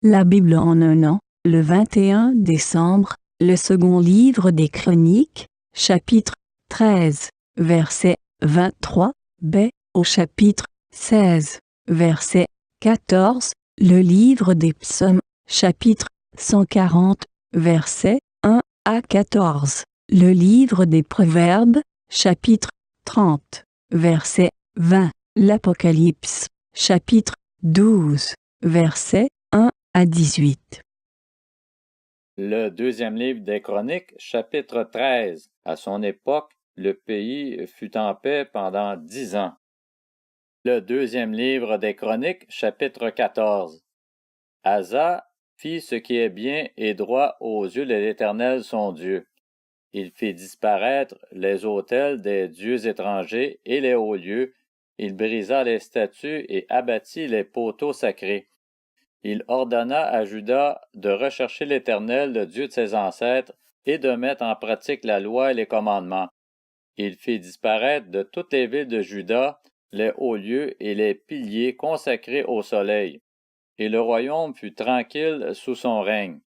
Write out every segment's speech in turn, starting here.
La Bible en un an, le 21 décembre, le second livre des Chroniques, chapitre 13, verset 23, b, au chapitre 16, verset 14, le livre des Psaumes, chapitre 140, verset 1 à 14, le livre des Proverbes, chapitre 30, verset 20, l'Apocalypse, chapitre 12, verset 1 à 18. Le deuxième livre des Chroniques, chapitre 13. À son époque, le pays fut en paix pendant 10 ans. Le deuxième livre des Chroniques, chapitre 14. Asa fit ce qui est bien et droit aux yeux de l'Éternel son Dieu. Il fit disparaître les autels des dieux étrangers et les hauts lieux. Il brisa les statues et abattit les poteaux sacrés. Il ordonna à Juda de rechercher l'Éternel, le Dieu de ses ancêtres, et de mettre en pratique la loi et les commandements. Il fit disparaître de toutes les villes de Juda les hauts lieux et les piliers consacrés au soleil, et le royaume fut tranquille sous son règne.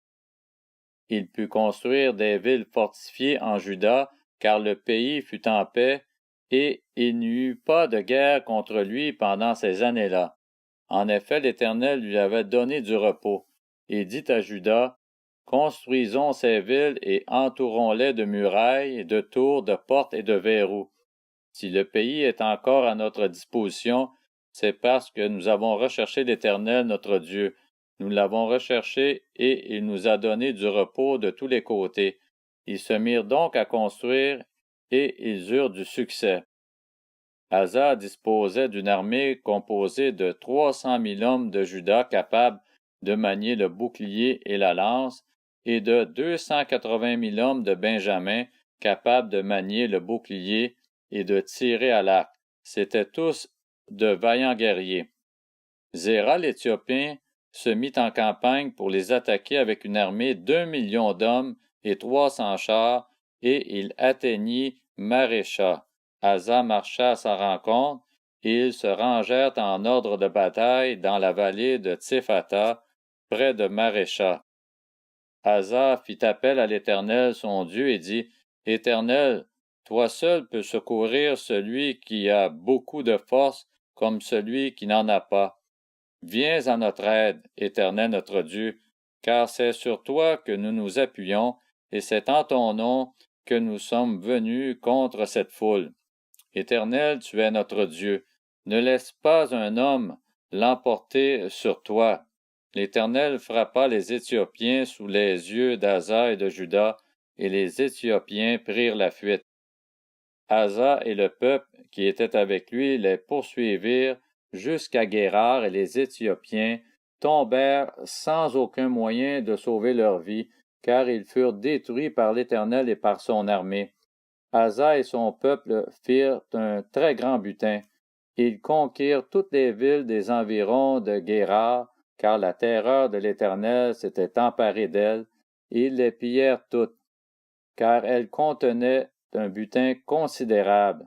Il put construire des villes fortifiées en Juda, car le pays fut en paix, et il n'y eut pas de guerre contre lui pendant ces années-là. En effet, l'Éternel lui avait donné du repos. Il dit à Juda, construisons ces villes et entourons-les de murailles, de tours, de portes et de verrous. Si le pays est encore à notre disposition, c'est parce que nous avons recherché l'Éternel notre Dieu. Nous l'avons recherché et il nous a donné du repos de tous les côtés. Ils se mirent donc à construire et ils eurent du succès. Asa disposait d'une armée composée de 300 000 hommes de Juda capables de manier le bouclier et la lance, et de 280 000 hommes de Benjamin capables de manier le bouclier et de tirer à l'arc. C'étaient tous de vaillants guerriers. Zéra l'Éthiopien se mit en campagne pour les attaquer avec une armée d'1 million d'hommes et 300 chars, et il atteignit Marécha. Asa marcha à sa rencontre, et ils se rangèrent en ordre de bataille dans la vallée de Tsephata, près de Marécha. Asa fit appel à l'Éternel son Dieu et dit, Éternel, toi seul peux secourir celui qui a beaucoup de force comme celui qui n'en a pas. Viens à notre aide, Éternel notre Dieu, car c'est sur toi que nous nous appuyons, et c'est en ton nom que nous sommes venus contre cette foule. Éternel, tu es notre Dieu. Ne laisse pas un homme l'emporter sur toi. L'Éternel frappa les Éthiopiens sous les yeux d'Asa et de Juda, et les Éthiopiens prirent la fuite. Asa et le peuple qui était avec lui les poursuivirent jusqu'à Guérar, et les Éthiopiens tombèrent sans aucun moyen de sauver leur vie, car ils furent détruits par l'Éternel et par son armée. Asa et son peuple firent un très grand butin. Ils conquirent toutes les villes des environs de Guérar, car la terreur de l'Éternel s'était emparée d'elles, et ils les pillèrent toutes, car elles contenaient un butin considérable.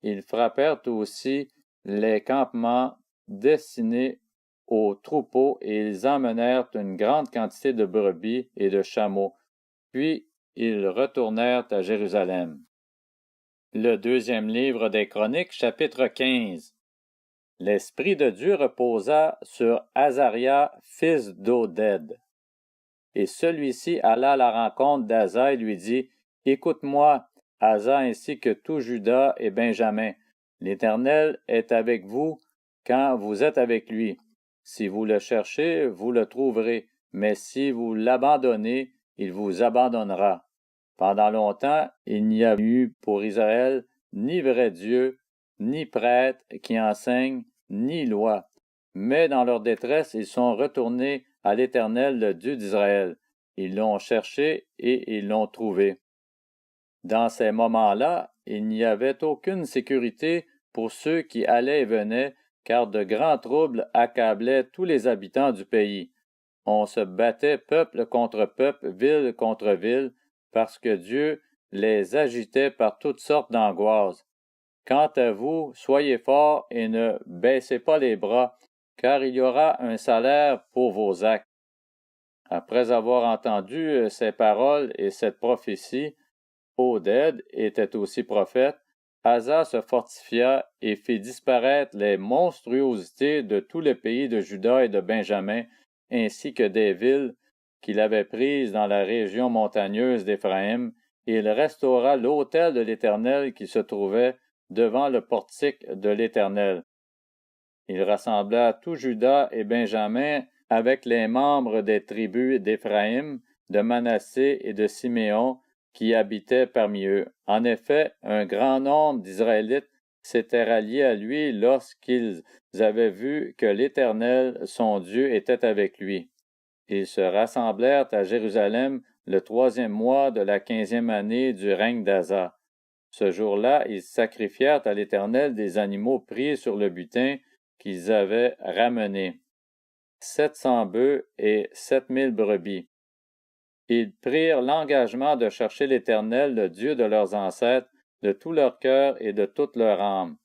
Ils frappèrent aussi les campements destinés aux troupeaux, et ils emmenèrent une grande quantité de brebis et de chameaux. Puis ils retournèrent à Jérusalem. Le deuxième livre des Chroniques, chapitre 15. L'Esprit de Dieu reposa sur Azaria, fils d'Oded. Et celui-ci alla à la rencontre d'Asa et lui dit, Écoute-moi, Asa ainsi que tout Juda et Benjamin. L'Éternel est avec vous quand vous êtes avec lui. Si vous le cherchez, vous le trouverez, mais si vous l'abandonnez, il vous abandonnera. Pendant longtemps, il n'y a eu pour Israël ni vrai Dieu, ni prêtre qui enseigne, ni loi. Mais dans leur détresse, ils sont retournés à l'Éternel, le Dieu d'Israël. Ils l'ont cherché et ils l'ont trouvé. Dans ces moments-là, il n'y avait aucune sécurité pour ceux qui allaient et venaient, car de grands troubles accablaient tous les habitants du pays. On se battait peuple contre peuple, ville contre ville, parce que Dieu les agitait par toutes sortes d'angoisses. Quant à vous, soyez forts et ne baissez pas les bras, car il y aura un salaire pour vos actes. » Après avoir entendu ces paroles et cette prophétie, Oded était aussi prophète, Asa se fortifia et fit disparaître les monstruosités de tout le pays de Juda et de Benjamin, ainsi que des villes qu'il avait prises dans la région montagneuse d'Éphraïm, et il restaura l'autel de l'Éternel qui se trouvait devant le portique de l'Éternel. Il rassembla tout Juda et Benjamin avec les membres des tribus d'Éphraïm, de Manassé et de Siméon qui habitaient parmi eux. En effet, un grand nombre d'Israélites s'étaient ralliés à lui lorsqu'ils avaient vu que l'Éternel, son Dieu, était avec lui. Ils se rassemblèrent à Jérusalem le 3e mois de la 15e année du règne d'Asa. Ce jour-là, ils sacrifièrent à l'Éternel des animaux pris sur le butin qu'ils avaient ramené, 700 bœufs et 7000 brebis. Ils prirent l'engagement de chercher l'Éternel, le Dieu de leurs ancêtres, de tout leur cœur et de toute leur âme.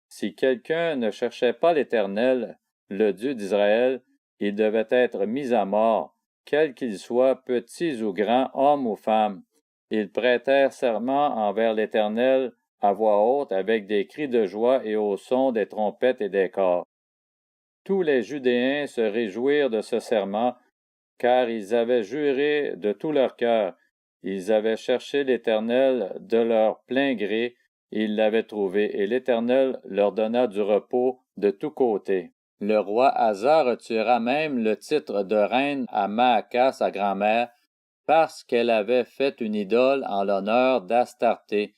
Si quelqu'un ne cherchait pas l'Éternel, le Dieu d'Israël, il devait être mis à mort, quel qu'il soit, petits ou grands, hommes ou femmes. Ils prêtèrent serment envers l'Éternel à voix haute avec des cris de joie et au son des trompettes et des cors. Tous les Judéens se réjouirent de ce serment, car ils avaient juré de tout leur cœur. Ils avaient cherché l'Éternel de leur plein gré, et ils l'avaient trouvé, et l'Éternel leur donna du repos de tous côtés. Le roi Asa retira même le titre de reine à Maacah, sa grand-mère, parce qu'elle avait fait une idole en l'honneur d'Astarté.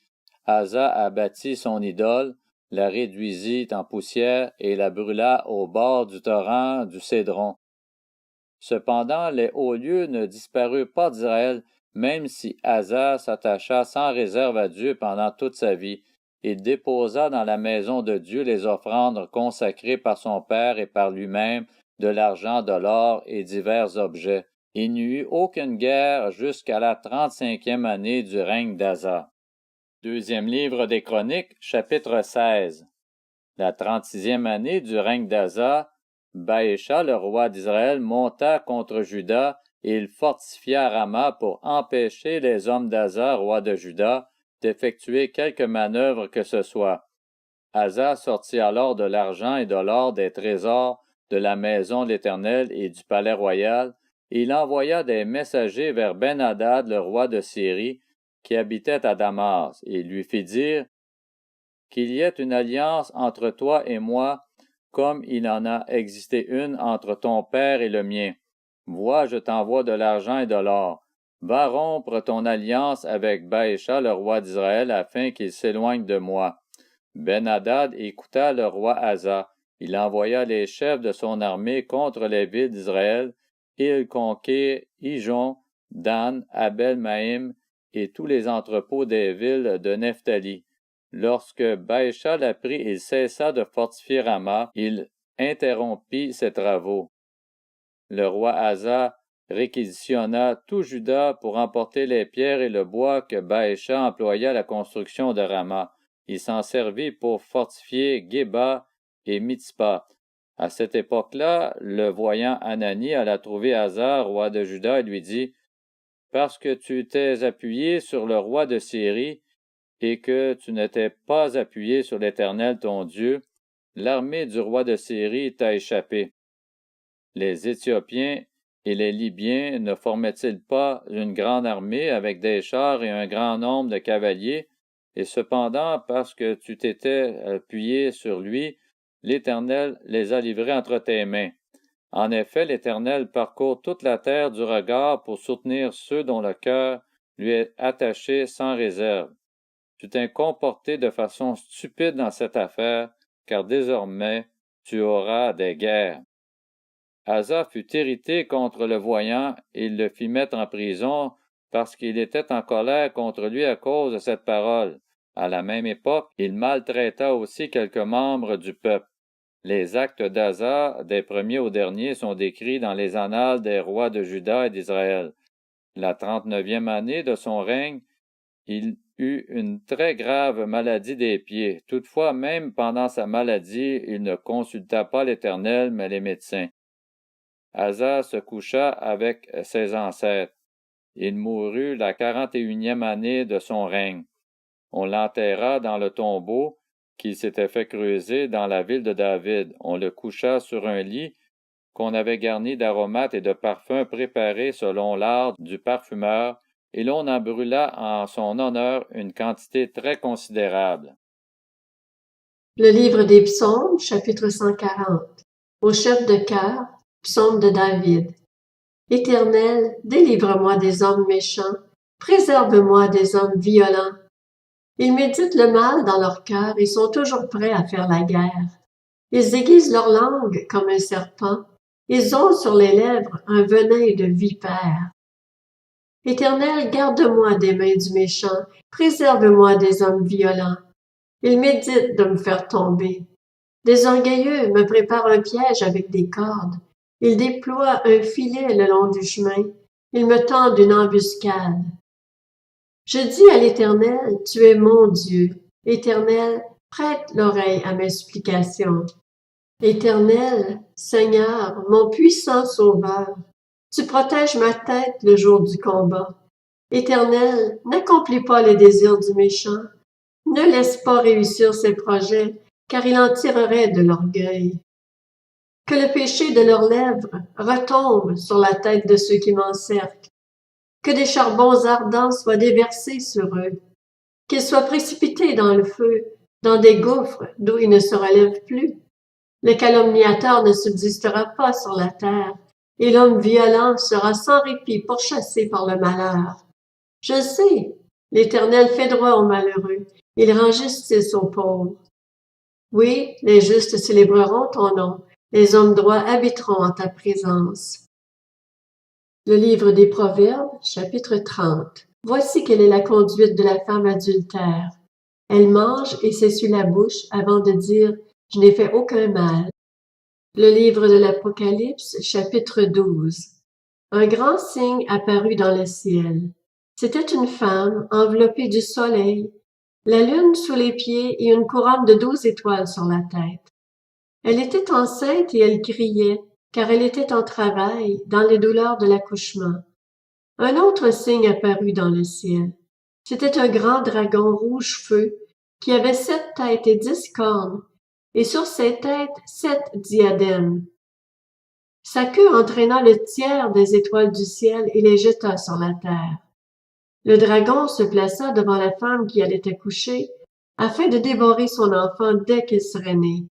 Asa abattit son idole, la réduisit en poussière et la brûla au bord du torrent du Cédron. Cependant, les hauts lieux ne disparurent pas d'Israël, même si Asa s'attacha sans réserve à Dieu pendant toute sa vie. Il déposa dans la maison de Dieu les offrandes consacrées par son père et par lui-même, de l'argent, de l'or et divers objets. Il n'y eut aucune guerre jusqu'à la 35e année du règne d'Asa. Deuxième livre des Chroniques, chapitre 16. La 36e année du règne d'Asa, Baécha, le roi d'Israël, monta contre Juda et il fortifia Rama pour empêcher les hommes d'Asa, roi de Juda, d'effectuer quelque manœuvre que ce soit. Asa sortit alors de l'argent et de l'or des trésors de la maison de l'Éternel et du palais royal, et il envoya des messagers vers Ben-Hadad, le roi de Syrie, qui habitait à Damas, et lui fit dire qu'il y ait une alliance entre toi et moi, comme il en a existé une entre ton père et le mien. Vois, je t'envoie de l'argent et de l'or. Va rompre ton alliance avec Baécha, le roi d'Israël, afin qu'il s'éloigne de moi. Ben-Hadad écouta le roi Asa. Il envoya les chefs de son armée contre les villes d'Israël, et il conquit Ijon, Dan, Abel-Maïm et tous les entrepôts des villes de Nephtali. Lorsque Baécha l'apprit, il cessa de fortifier Rama, il interrompit ses travaux. Le roi Asa réquisitionna tout Juda pour emporter les pierres et le bois que Baécha employa à la construction de Rama. Il s'en servit pour fortifier Géba et Mitzpa. À cette époque-là, le voyant Anani alla trouver Asa, roi de Juda, et lui dit « Parce que tu t'es appuyé sur le roi de Syrie et que tu n'étais pas appuyé sur l'Éternel ton Dieu, l'armée du roi de Syrie t'a échappé. Les Éthiopiens et les Libyens ne formaient-ils pas une grande armée avec des chars et un grand nombre de cavaliers? Et cependant, parce que tu t'étais appuyé sur lui, l'Éternel les a livrés entre tes mains. En effet, l'Éternel parcourt toute la terre du regard pour soutenir ceux dont le cœur lui est attaché sans réserve. Tu t'es comporté de façon stupide dans cette affaire, car désormais tu auras des guerres. » Asa fut irrité contre le voyant et il le fit mettre en prison parce qu'il était en colère contre lui à cause de cette parole. À la même époque, il maltraita aussi quelques membres du peuple. Les actes d'Asa, des premiers aux derniers, sont décrits dans les annales des rois de Juda et d'Israël. La 39e année de son règne, Il eut une très grave maladie des pieds. Toutefois, même pendant sa maladie, il ne consulta pas l'Éternel, mais les médecins. Asa se coucha avec ses ancêtres. Il mourut la 41e année de son règne. On l'enterra dans le tombeau qu'il s'était fait creuser dans la ville de David. On le coucha sur un lit qu'on avait garni d'aromates et de parfums préparés selon l'art du parfumeur, et l'on en brûla en son honneur une quantité très considérable. Le livre des Psaumes, chapitre 140. Au chef de chœur, psaume de David. Éternel, délivre-moi des hommes méchants, préserve-moi des hommes violents. Ils méditent le mal dans leur cœur et sont toujours prêts à faire la guerre. Ils aiguisent leur langue comme un serpent. Ils ont sur les lèvres un venin de vipère. Éternel, garde-moi des mains du méchant, préserve-moi des hommes violents. Ils méditent de me faire tomber. Des orgueilleux me préparent un piège avec des cordes. Ils déploient un filet le long du chemin. Ils me tendent une embuscade. Je dis à l'Éternel, tu es mon Dieu. Éternel, prête l'oreille à mes supplications. Éternel, Seigneur, mon puissant Sauveur, tu protèges ma tête le jour du combat. Éternel, n'accomplis pas les désirs du méchant. Ne laisse pas réussir ses projets, car il en tirerait de l'orgueil. Que le péché de leurs lèvres retombe sur la tête de ceux qui m'encerclent. Que des charbons ardents soient déversés sur eux. Qu'ils soient précipités dans le feu, dans des gouffres d'où ils ne se relèvent plus. Le calomniateur ne subsistera pas sur la terre, et l'homme violent sera sans répit pourchassé par le malheur. Je sais, l'Éternel fait droit aux malheureux, il rend justice aux pauvres. Oui, les justes célébreront ton nom, les hommes droits habiteront en ta présence. Le livre des Proverbes, chapitre 30. Voici quelle est la conduite de la femme adultère. Elle mange et s'essuie la bouche avant de dire « Je n'ai fait aucun mal ». Le livre de l'Apocalypse, chapitre 12. Un grand signe apparut dans le ciel. C'était une femme enveloppée du soleil, la lune sous les pieds et une couronne de 12 étoiles sur la tête. Elle était enceinte et elle criait, car elle était en travail dans les douleurs de l'accouchement. Un autre signe apparut dans le ciel. C'était un grand dragon rouge feu qui avait 7 têtes et 10 cornes, et sur ses têtes 7 diadèmes. Sa queue entraîna le tiers des étoiles du ciel et les jeta sur la terre. Le dragon se plaça devant la femme qui allait accoucher, afin de dévorer son enfant dès qu'il serait né.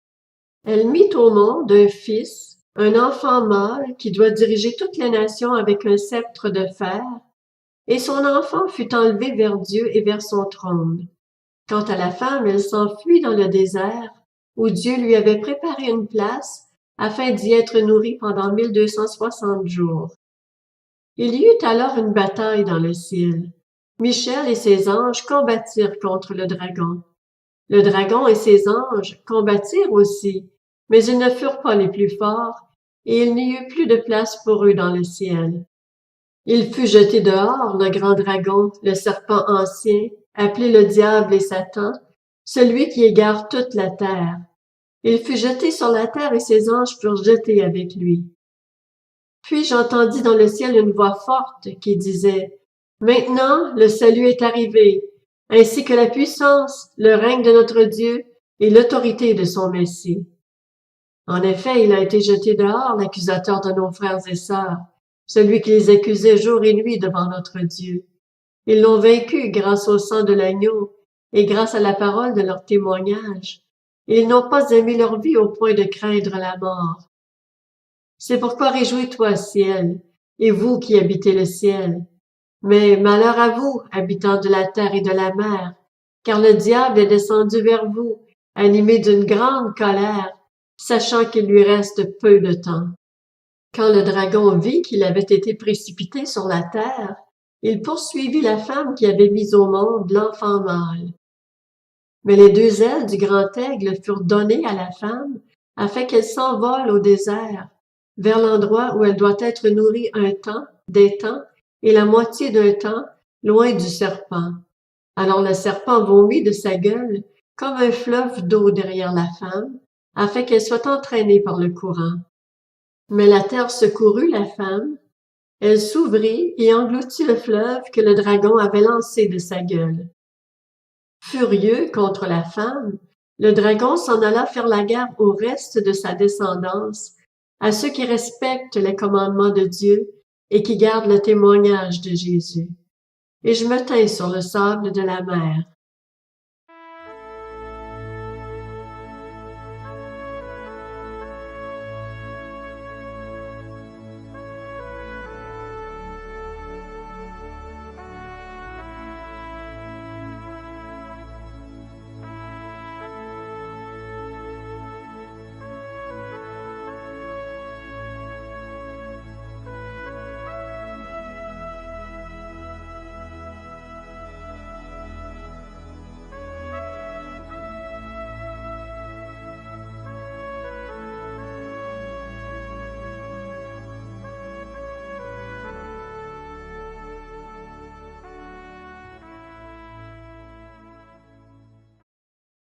Elle mit au monde un fils, un enfant mâle qui doit diriger toutes les nations avec un sceptre de fer, et son enfant fut enlevé vers Dieu et vers son trône. Quant à la femme, elle s'enfuit dans le désert, où Dieu lui avait préparé une place, afin d'y être nourrie pendant 1260 jours. Il y eut alors une bataille dans le ciel. Michel et ses anges combattirent contre le dragon. Le dragon et ses anges combattirent aussi, mais ils ne furent pas les plus forts, et il n'y eut plus de place pour eux dans le ciel. Il fut jeté dehors, le grand dragon, le serpent ancien, appelé le diable et Satan, celui qui égare toute la terre. Il fut jeté sur la terre et ses anges furent jetés avec lui. Puis j'entendis dans le ciel une voix forte qui disait « Maintenant, le salut est arrivé, ainsi que la puissance, le règne de notre Dieu et l'autorité de son Messie. » En effet, il a été jeté dehors, l'accusateur de nos frères et sœurs, celui qui les accusait jour et nuit devant notre Dieu. Ils l'ont vaincu grâce au sang de l'agneau et grâce à la parole de leur témoignage. Ils n'ont pas aimé leur vie au point de craindre la mort. C'est pourquoi réjouis-toi, ciel, et vous qui habitez le ciel. Mais malheur à vous, habitants de la terre et de la mer, car le diable est descendu vers vous, animé d'une grande colère, sachant qu'il lui reste peu de temps. Quand le dragon vit qu'il avait été précipité sur la terre, il poursuivit la femme qui avait mis au monde l'enfant mâle. Mais les 2 ailes du grand aigle furent données à la femme afin qu'elle s'envole au désert, vers l'endroit où elle doit être nourrie un temps, des temps, et la moitié d'un temps, loin du serpent. Alors le serpent vomit de sa gueule comme un fleuve d'eau derrière la femme, afin qu'elle soit entraînée par le courant. Mais la terre secourut la femme, elle s'ouvrit et engloutit le fleuve que le dragon avait lancé de sa gueule. Furieux contre la femme, le dragon s'en alla faire la guerre au reste de sa descendance, à ceux qui respectent les commandements de Dieu et qui gardent le témoignage de Jésus. Et je me tins sur le sable de la mer.